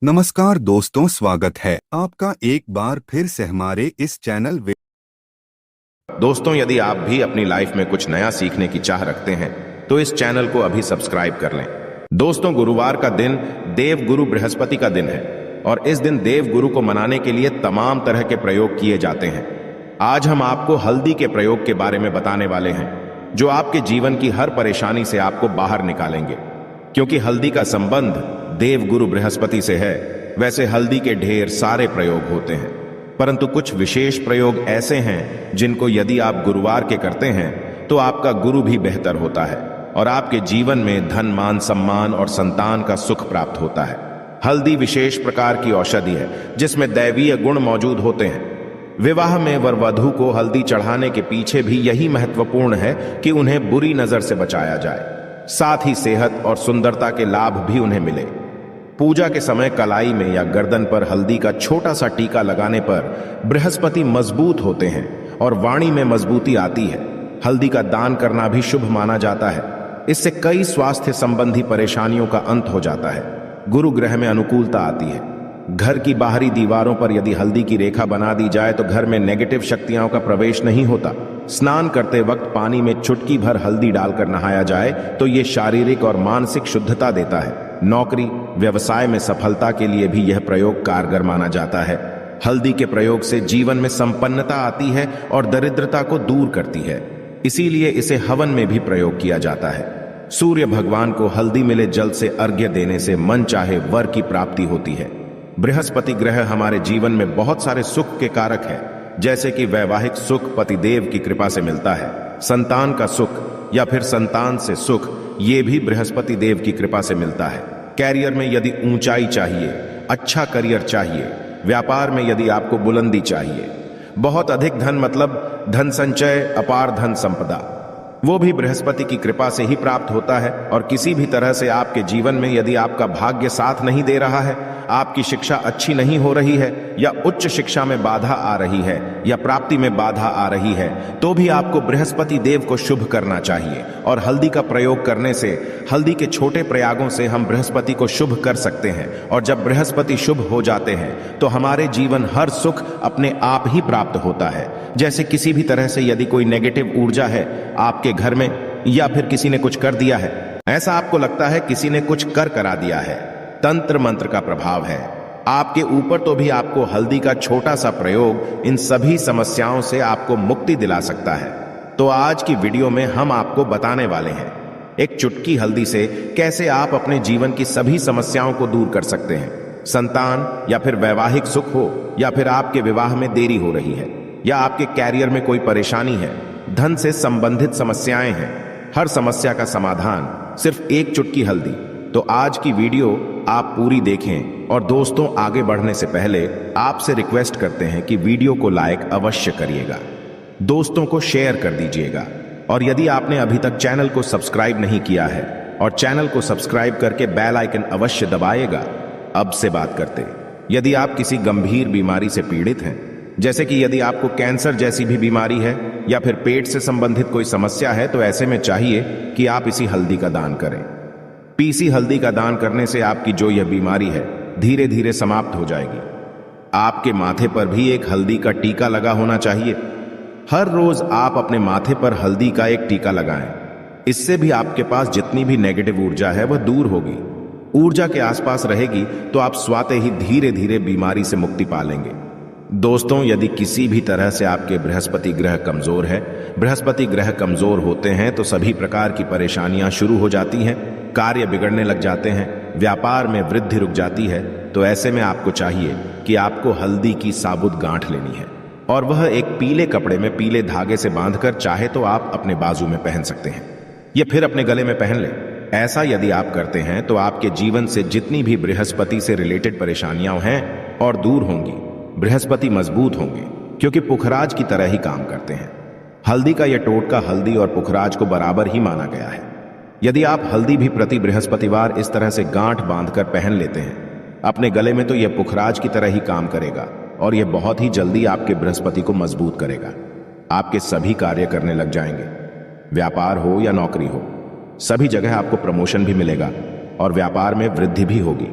नमस्कार दोस्तों, स्वागत है आपका एक बार फिर से हमारे इस चैनल दोस्तों, यदि आप भी अपनी लाइफ में कुछ नया सीखने की चाह रखते हैं तो इस चैनल को अभी सब्सक्राइब कर लें। दोस्तों, गुरुवार का दिन देव गुरु बृहस्पति का दिन है और इस दिन देव गुरु को मनाने के लिए तमाम तरह के प्रयोग किए जाते हैं। आज हम आपको हल्दी के प्रयोग के बारे में बताने वाले हैं जो आपके जीवन की हर परेशानी से आपको बाहर निकालेंगे। क्योंकि हल्दी का संबंध देव गुरु बृहस्पति से है, वैसे हल्दी के ढेर सारे प्रयोग होते हैं, परंतु कुछ विशेष प्रयोग ऐसे हैं जिनको यदि आप गुरुवार के करते हैं तो आपका गुरु भी बेहतर होता है और आपके जीवन में धन, मान, सम्मान और संतान का सुख प्राप्त होता है। हल्दी विशेष प्रकार की औषधि है जिसमें दैवीय गुण मौजूद होते हैं। विवाह में वर वधू को हल्दी चढ़ाने के पीछे भी यही महत्वपूर्ण है कि उन्हें बुरी नजर से बचाया जाए, साथ ही सेहत और सुंदरता के लाभ भी उन्हें मिले। पूजा के समय कलाई में या गर्दन पर हल्दी का छोटा सा टीका लगाने पर बृहस्पति मजबूत होते हैं और वाणी में मजबूती आती है। हल्दी का दान करना भी शुभ माना जाता है। इससे कई स्वास्थ्य संबंधी परेशानियों का अंत हो जाता है। गुरु ग्रह में अनुकूलता आती है। घर की बाहरी दीवारों पर यदि हल्दी की रेखा बना दी जाए तो घर में नेगेटिव शक्तियों का प्रवेश नहीं होता। स्नान करते वक्त पानी में चुटकी भर हल्दी डालकर नहाया जाए तो ये शारीरिक और मानसिक शुद्धता देता है। नौकरी, व्यवसाय में सफलता के लिए भी यह प्रयोग कारगर माना जाता है। हल्दी के प्रयोग से जीवन में संपन्नता आती है और दरिद्रता को दूर करती है, इसीलिए इसे हवन में भी प्रयोग किया जाता है। सूर्य भगवान को हल्दी मिले जल से अर्घ्य देने से मन चाहे वर की प्राप्ति होती है। बृहस्पति ग्रह हमारे जीवन में बहुत सारे सुख के कारक है, जैसे कि वैवाहिक सुख पतिदेव की कृपा से मिलता है, संतान का सुख या फिर संतान से सुख ये भी बृहस्पति देव की कृपा से मिलता है। कैरियर में यदि ऊंचाई चाहिए, अच्छा करियर चाहिए, व्यापार में यदि आपको बुलंदी चाहिए, बहुत अधिक धन मतलब धन संचय, अपार धन संपदा, वो भी बृहस्पति की कृपा से ही प्राप्त होता है। और किसी भी तरह से आपके जीवन में यदि आपका भाग्य साथ नहीं दे रहा है, आपकी शिक्षा अच्छी नहीं हो रही है या उच्च शिक्षा में बाधा आ रही है या प्राप्ति में बाधा आ रही है, तो भी आपको बृहस्पति देव को शुभ करना चाहिए। और हल्दी का प्रयोग करने से, हल्दी के छोटे प्रयागों से हम बृहस्पति को शुभ कर सकते हैं। और जब बृहस्पति शुभ हो जाते हैं तो हमारे जीवन हर सुख अपने आप ही प्राप्त होता है। जैसे किसी भी तरह से यदि कोई नेगेटिव ऊर्जा है आपके घर में या फिर किसी ने कुछ कर दिया है, ऐसा आपको लगता है किसी ने कुछ करा दिया है, तंत्र मंत्र का प्रभाव है आपके ऊपर, तो भी आपको हल्दी का छोटा सा प्रयोग इन सभी समस्याओं से आपको मुक्ति दिला सकता है। तो आज की वीडियो में हम आपको बताने वाले हैं एक चुटकी हल्दी से कैसे आप अपने जीवन की सभी समस्याओं को दूर कर सकते हैं। संतान या फिर वैवाहिक सुख हो या फिर आपके विवाह में देरी हो रही है या आपके कैरियर में कोई परेशानी है, धन से संबंधित समस्याएं हैं, हर समस्या का समाधान सिर्फ एक चुटकी हल्दी। तो आज की वीडियो आप पूरी देखें। और दोस्तों, आगे बढ़ने से पहले आपसे रिक्वेस्ट करते हैं कि वीडियो को लाइक अवश्य करिएगा, दोस्तों को शेयर कर दीजिएगा और यदि आपने अभी तक चैनल को सब्सक्राइब नहीं किया है और चैनल को सब्सक्राइब करके बेल आइकन अवश्य दबाइएगा। अब से बात करते हैं, यदि आप किसी गंभीर बीमारी से पीड़ित हैं, जैसे कि यदि आपको कैंसर जैसी भी बीमारी है या फिर पेट से संबंधित कोई समस्या है, तो ऐसे में चाहिए कि आप इसी हल्दी का दान करें। पीसी हल्दी का दान करने से आपकी जो यह बीमारी है धीरे धीरे समाप्त हो जाएगी। आपके माथे पर भी एक हल्दी का टीका लगा होना चाहिए। हर रोज आप अपने माथे पर हल्दी का एक टीका लगाएं। इससे भी आपके पास जितनी भी नेगेटिव ऊर्जा है वह दूर होगी। ऊर्जा के आसपास रहेगी तो आप स्वाते ही धीरे धीरे बीमारी से मुक्ति पा लेंगे। दोस्तों, यदि किसी भी तरह से आपके बृहस्पति ग्रह कमजोर है, बृहस्पति ग्रह कमजोर होते हैं तो सभी प्रकार की परेशानियां शुरू हो जाती हैं, कार्य बिगड़ने लग जाते हैं, व्यापार में वृद्धि रुक जाती है। तो ऐसे में आपको चाहिए कि आपको हल्दी की साबुत गांठ लेनी है और वह एक पीले कपड़े में पीले धागे से बांधकर चाहे तो आप अपने बाजू में पहन सकते हैं या फिर अपने गले में पहन लें। ऐसा यदि आप करते हैं तो आपके जीवन से जितनी भी बृहस्पति से रिलेटेड परेशानियां हैं और दूर होंगी। बृहस्पति मजबूत होंगे क्योंकि पुखराज की तरह ही काम करते हैं। हल्दी का यह टोटका हल्दी और पुखराज को बराबर ही माना गया है। यदि आप हल्दी भी प्रति बृहस्पतिवार इस तरह से गांठ बांधकर पहन लेते हैं अपने गले में, तो यह पुखराज की तरह ही काम करेगा और यह बहुत ही जल्दी आपके बृहस्पति को मजबूत करेगा। आपके सभी कार्य करने लग जाएंगे। व्यापार हो या नौकरी हो, सभी जगह आपको प्रमोशन भी मिलेगा और व्यापार में वृद्धि भी होगी।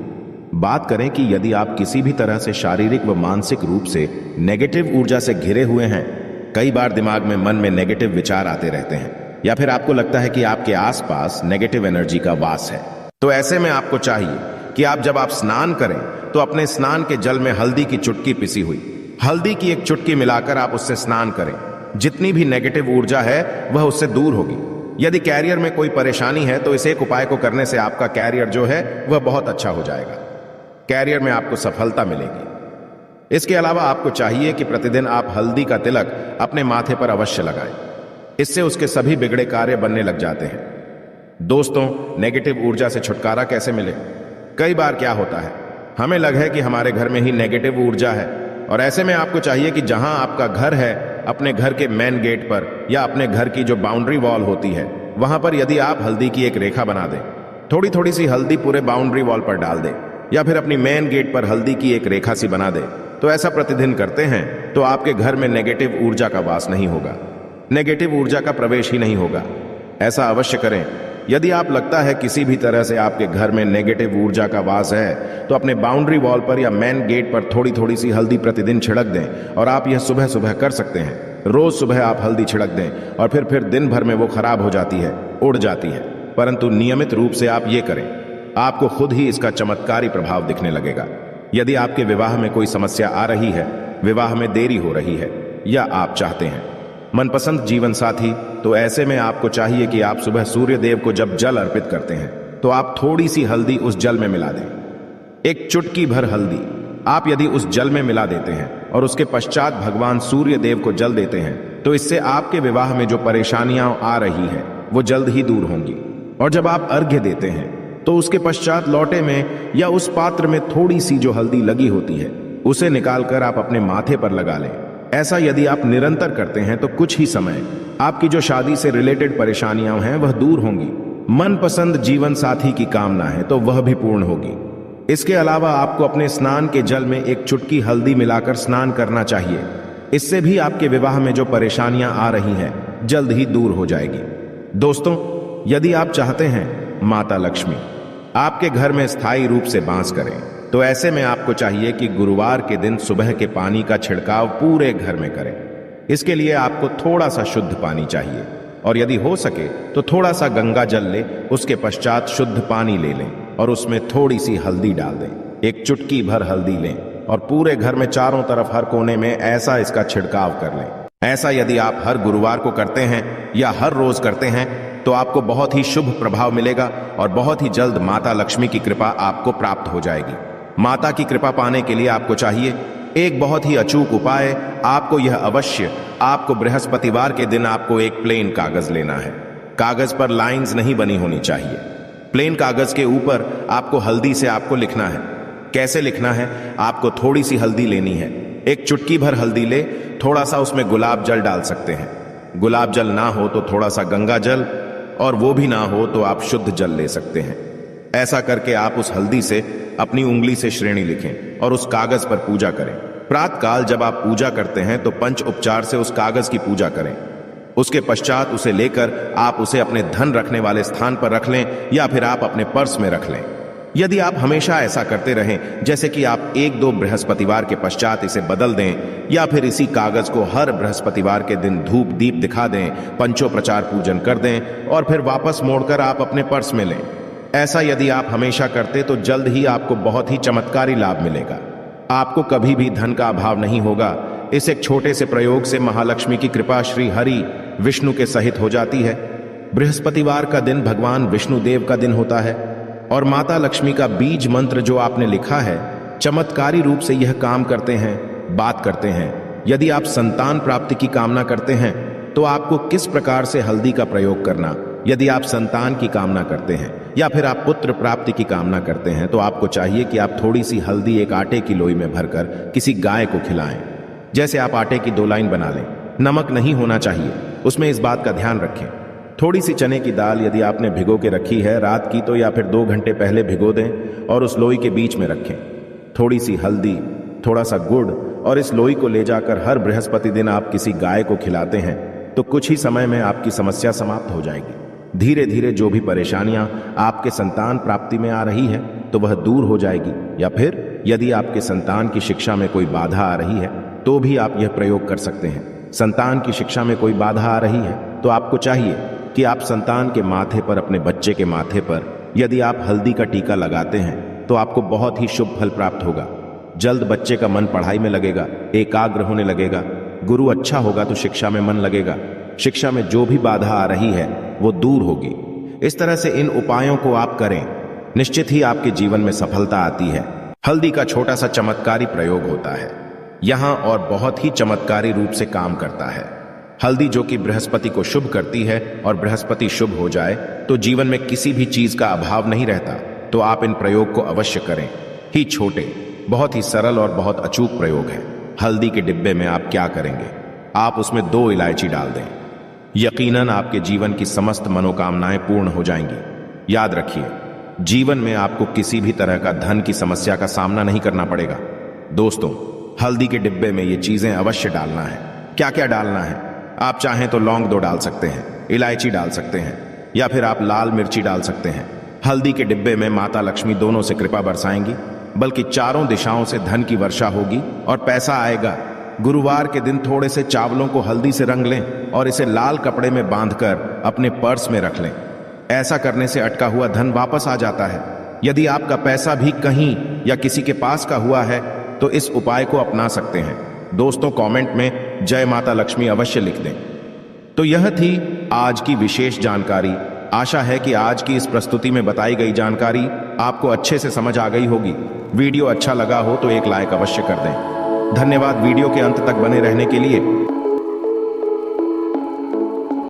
बात करें कि यदि आप किसी भी तरह से शारीरिक व मानसिक रूप से नेगेटिव ऊर्जा से घिरे हुए हैं, कई बार दिमाग में मन में नेगेटिव विचार आते रहते हैं, या फिर आपको लगता है कि आपके आसपास नेगेटिव एनर्जी का वास है, तो ऐसे में आपको चाहिए कि जब आप स्नान करें तो अपने स्नान के जल में हल्दी की चुटकी पिसी हुई हल्दी की एक चुटकी मिलाकर आप उससे स्नान करें। जितनी भी नेगेटिव ऊर्जा है वह उससे दूर होगी। यदि कैरियर में कोई परेशानी है तो इस एक उपाय को करने से आपका कैरियर जो है वह बहुत अच्छा हो जाएगा। कैरियर में आपको सफलता मिलेगी। इसके अलावा आपको चाहिए कि प्रतिदिन आप हल्दी का तिलक अपने माथे पर अवश्य लगाएं। इससे उसके सभी बिगड़े कार्य बनने लग जाते हैं। दोस्तों, नेगेटिव ऊर्जा से छुटकारा कैसे मिले? कई बार क्या होता है, हमें लग है कि हमारे घर में ही नेगेटिव ऊर्जा है, और ऐसे में आपको चाहिए कि जहां आपका घर है, अपने घर के मेन गेट पर या अपने घर की जो बाउंड्री वॉल होती है वहां पर यदि आप हल्दी की एक रेखा बना दें, थोड़ी थोड़ी सी हल्दी पूरे बाउंड्री वॉल पर डाल दें, या फिर अपनी मेन गेट पर हल्दी की एक रेखा सी बना दें, तो ऐसा प्रतिदिन करते हैं तो आपके घर में नेगेटिव ऊर्जा का वास नहीं होगा, नेगेटिव ऊर्जा का प्रवेश ही नहीं होगा। ऐसा अवश्य करें। यदि आप लगता है किसी भी तरह से आपके घर में नेगेटिव ऊर्जा का वास है, तो अपने बाउंड्री वॉल पर या मेन गेट पर थोड़ी थोड़ी सी हल्दी प्रतिदिन छिड़क दें, और आप यह सुबह सुबह कर सकते हैं। रोज सुबह आप हल्दी छिड़क दें और फिर दिन भर में वो खराब हो जाती है, उड़ जाती है, परंतु नियमित रूप से आप ये करें, आपको खुद ही इसका चमत्कारी प्रभाव दिखने लगेगा। यदि आपके विवाह में कोई समस्या आ रही है, विवाह में देरी हो रही है, या आप चाहते हैं मनपसंद जीवन साथी, तो ऐसे में आपको चाहिए कि आप सुबह सूर्य देव को जब जल अर्पित करते हैं तो आप थोड़ी सी हल्दी उस जल में मिला दें। एक चुटकी भर हल्दी आप यदि उस जल में मिला देते हैं और उसके पश्चात भगवान सूर्य देव को जल देते हैं, तो इससे आपके विवाह में जो परेशानियां आ रही है वो जल्द ही दूर होंगी। और जब आप अर्घ्य देते हैं तो उसके पश्चात लौटे में या उस पात्र में थोड़ी सी जो हल्दी लगी होती है उसे निकालकर आप अपने माथे पर लगा लें। ऐसा यदि आप निरंतर करते हैं तो कुछ ही समय आपकी जो शादी से रिलेटेड परेशानियां हैं वह दूर होंगी। मनपसंद जीवन साथी की कामना है तो वह भी पूर्ण होगी। इसके अलावा आपको अपने स्नान के जल में एक चुटकी हल्दी मिलाकर स्नान करना चाहिए। इससे भी आपके विवाह में जो परेशानियां आ रही हैं जल्द ही दूर हो जाएगी। दोस्तों, यदि आप चाहते हैं माता लक्ष्मी आपके घर में स्थायी रूप से वास करें, तो ऐसे में आपको चाहिए कि गुरुवार के दिन सुबह के पानी का छिड़काव पूरे घर में करें। इसके लिए आपको थोड़ा सा शुद्ध पानी चाहिए, और यदि हो सके तो थोड़ा सा गंगा जल ले, उसके पश्चात शुद्ध पानी ले लें और उसमें थोड़ी सी हल्दी डाल दें। एक चुटकी भर हल्दी लें और पूरे घर में चारों तरफ हर कोने में ऐसा इसका छिड़काव कर लें। ऐसा यदि आप हर गुरुवार को करते हैं या हर रोज करते हैं तो आपको बहुत ही शुभ प्रभाव मिलेगा और बहुत ही जल्द माता लक्ष्मी की कृपा आपको प्राप्त हो जाएगी। माता की कृपा पाने के लिए आपको चाहिए एक बहुत ही अचूक उपाय। आपको यह अवश्य आपको बृहस्पतिवार के दिन आपको एक प्लेन कागज लेना है। कागज पर लाइंस नहीं बनी होनी चाहिए। प्लेन कागज के ऊपर आपको हल्दी से आपको लिखना है। कैसे लिखना है? आपको थोड़ी सी हल्दी लेनी है, एक चुटकी भर हल्दी ले, थोड़ा सा उसमें गुलाब जल डाल सकते हैं। गुलाब जल ना हो तो थोड़ा सा गंगा जल, और वो भी ना हो तो आप शुद्ध जल ले सकते हैं। ऐसा करके आप उस हल्दी से अपनी उंगली से श्रेणी लिखें और उस कागज पर पूजा करें। प्रातःकाल जब आप पूजा करते हैं तो पंच उपचार से उस कागज की पूजा करें। उसके पश्चात उसे लेकर आप उसे अपने धन रखने वाले स्थान पर रख लें या फिर आप अपने पर्स में रख लें। यदि आप हमेशा ऐसा करते रहें, जैसे कि आप 1-2 बृहस्पतिवार के पश्चात इसे बदल दें या फिर इसी कागज को हर बृहस्पतिवार के दिन धूप दीप दिखा दें, पंचोपचार पूजन कर दें और फिर वापस मोड़कर आप अपने पर्स में लें। ऐसा यदि आप हमेशा करते तो जल्द ही आपको बहुत ही चमत्कारी लाभ मिलेगा। आपको कभी भी धन का अभाव नहीं होगा। इस एक छोटे से प्रयोग से महालक्ष्मी की कृपा श्री हरि विष्णु के सहित हो जाती है। बृहस्पतिवार का दिन भगवान विष्णु देव का दिन होता है और माता लक्ष्मी का बीज मंत्र जो आपने लिखा है चमत्कारी रूप से यह काम करते हैं, बात करते हैं। यदि आप संतान प्राप्ति की कामना करते हैं तो आपको किस प्रकार से हल्दी का प्रयोग करना, यदि आप संतान की कामना करते हैं या फिर आप पुत्र प्राप्ति की कामना करते हैं तो आपको चाहिए कि आप थोड़ी सी हल्दी एक आटे की लोई में भरकर किसी गाय को खिलाएं। जैसे आप आटे की 2 लाइन बना लें। नमक नहीं होना चाहिए, उसमें इस बात का ध्यान रखें। थोड़ी सी चने की दाल यदि आपने भिगो के रखी है रात की तो या फिर 2 घंटे पहले भिगो दें और उस लोई के बीच में रखें। थोड़ी सी हल्दी, थोड़ा सा गुड़, और इस लोई को ले जाकर हर बृहस्पति दिन आप किसी गाय को खिलाते हैं तो कुछ ही समय में आपकी समस्या समाप्त हो जाएगी। धीरे धीरे जो भी परेशानियां आपके संतान प्राप्ति में आ रही है तो वह दूर हो जाएगी। या फिर यदि आपके संतान की शिक्षा में कोई बाधा आ रही है तो भी आप यह प्रयोग कर सकते हैं। संतान की शिक्षा में कोई बाधा आ रही है तो आपको चाहिए कि आप संतान के माथे पर, अपने बच्चे के माथे पर यदि आप हल्दी का टीका लगाते हैं तो आपको बहुत ही शुभ फल प्राप्त होगा। जल्द बच्चे का मन पढ़ाई में लगेगा, एकाग्र होने लगेगा। गुरु अच्छा होगा तो शिक्षा में मन लगेगा। शिक्षा में जो भी बाधा आ रही है वो दूर होगी। इस तरह से इन उपायों को आप करें, निश्चित ही आपके जीवन में सफलता आती है। हल्दी का छोटा सा चमत्कारी प्रयोग होता है यहां और बहुत ही चमत्कारी रूप से काम करता है। हल्दी जो कि बृहस्पति को शुभ करती है और बृहस्पति शुभ हो जाए तो जीवन में किसी भी चीज का अभाव नहीं रहता। तो आप इन प्रयोग को अवश्य करें। ही छोटे, बहुत ही सरल और बहुत अचूक प्रयोग है। हल्दी के डिब्बे में आप क्या करेंगे, आप उसमें 2 इलायची डाल दें। यकीनन आपके जीवन की समस्त मनोकामनाएं पूर्ण हो जाएंगी। याद रखिए, जीवन में आपको किसी भी तरह का धन की समस्या का सामना नहीं करना पड़ेगा। दोस्तों, हल्दी के डिब्बे में ये चीजें अवश्य डालना है। क्या क्या डालना है, आप चाहें तो लौंग 2 डाल सकते हैं, इलायची डाल सकते हैं, या फिर आप लाल मिर्ची डाल सकते हैं। हल्दी के डिब्बे में माता लक्ष्मी दोनों से कृपा बरसाएंगी, बल्कि चारों दिशाओं से धन की वर्षा होगी और पैसा आएगा। गुरुवार के दिन थोड़े से चावलों को हल्दी से रंग लें और इसे लाल कपड़े में बांधकर अपने पर्स में रख लें। ऐसा करने से अटका हुआ धन वापस आ जाता है। यदि आपका पैसा भी कहीं या किसी के पास का हुआ है तो इस उपाय को अपना सकते हैं। दोस्तों, कमेंट में जय माता लक्ष्मी अवश्य लिख दें। तो यह थी आज की विशेष जानकारी। आशा है कि आज की इस प्रस्तुति में बताई गई जानकारी आपको अच्छे से समझ आ गई होगी। वीडियो अच्छा लगा हो तो एक लाइक अवश्य कर दें। धन्यवाद वीडियो के अंत तक बने रहने के लिए।